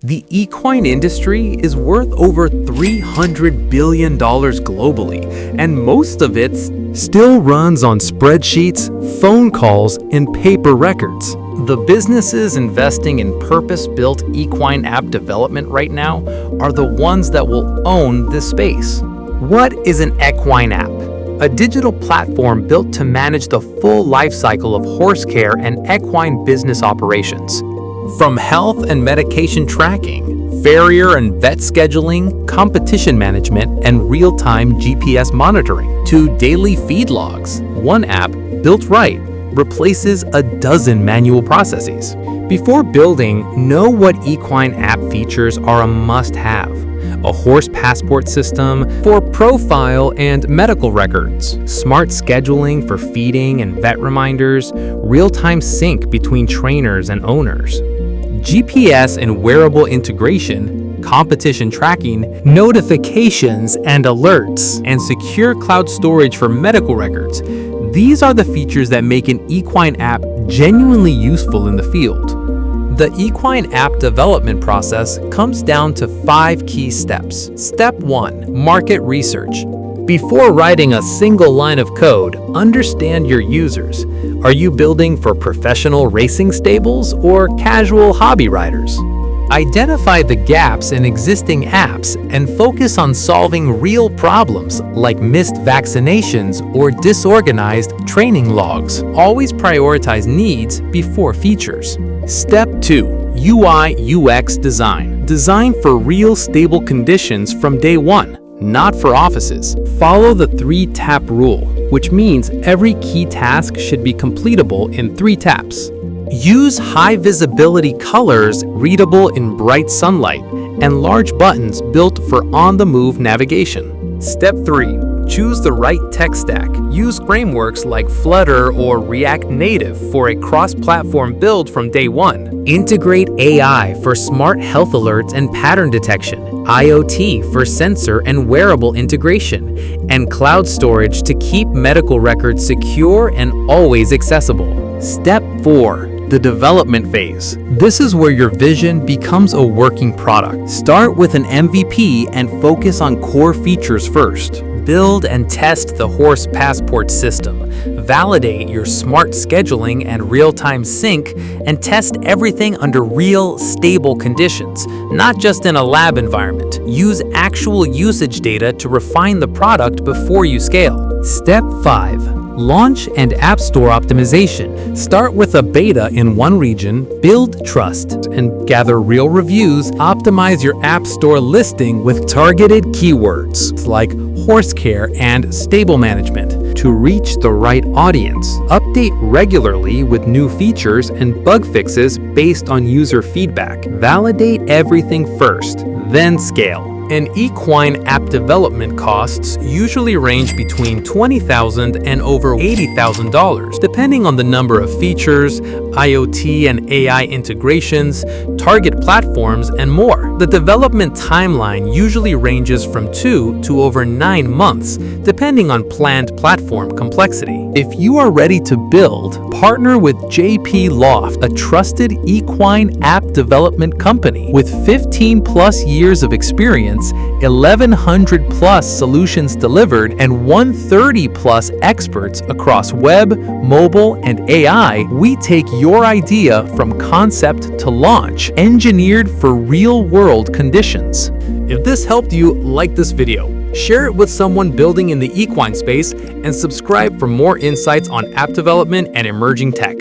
The equine industry is worth over $300 billion globally, and most of it still runs on spreadsheets, phone calls, and paper records. The businesses investing in purpose-built equine app development right now are the ones that will own this space. What is an equine app? A digital platform built to manage the full life cycle of horse care and equine business operations. From health and medication tracking, farrier and vet scheduling, competition management, and real-time GPS monitoring, to daily feed logs, one app, built right, replaces a dozen manual processes. Before building, know what equine app features are a must-have. A horse passport system for profile and medical records, smart scheduling for feeding and vet reminders, real-time sync between trainers and owners, GPS and wearable integration, competition tracking, notifications and alerts, and secure cloud storage for medical records. These are the features that make an equine app genuinely useful in the field. The equine app development process comes down to 5 key steps. Step 1. Market research. Before writing a single line of code, understand your users. Are you building for professional racing stables or casual hobby riders? Identify the gaps in existing apps and focus on solving real problems like missed vaccinations or disorganized training logs. Always prioritize needs before features. Step 2. UI/UX design. Design for real stable conditions from day one, not for offices. Follow the 3-tap rule, which means every key task should be completable in 3 taps. Use high-visibility colors readable in bright sunlight and large buttons built for on-the-move navigation. Step 3. Choose the right tech stack. Use frameworks like Flutter or React Native for a cross-platform build from day one. Integrate AI for smart health alerts and pattern detection, IoT for sensor and wearable integration, and cloud storage to keep medical records secure and always accessible. Step 4. The development phase. This is where your vision becomes a working product. Start with an MVP and focus on core features first. Build and test the horse passport system. Validate your smart scheduling and real-time sync, and test everything under real, stable conditions, not just in a lab environment. Use actual usage data to refine the product before you scale. Step 5. Launch and App Store optimization. Start with a beta in one region, build trust, and gather real reviews. Optimize your App Store listing with targeted keywords like horse care and stable management to reach the right audience. Update regularly with new features and bug fixes based on user feedback. Validate everything first, then scale. And equine app development costs usually range between $20,000 and over $80,000, depending on the number of features, IoT and AI integrations, target platforms, and more. The development timeline usually ranges from 2 to over 9 months, depending on planned platform complexity. If you are ready to build, partner with JPLoft, a trusted equine app development company with 15+ years of experience, 1,100+ solutions delivered, and 130+ experts across web, mobile, and AI. We take your idea from concept to launch, engineered for real-world conditions. If this helped you, like this video, share it with someone building in the equine space, and subscribe for more insights on app development and emerging tech.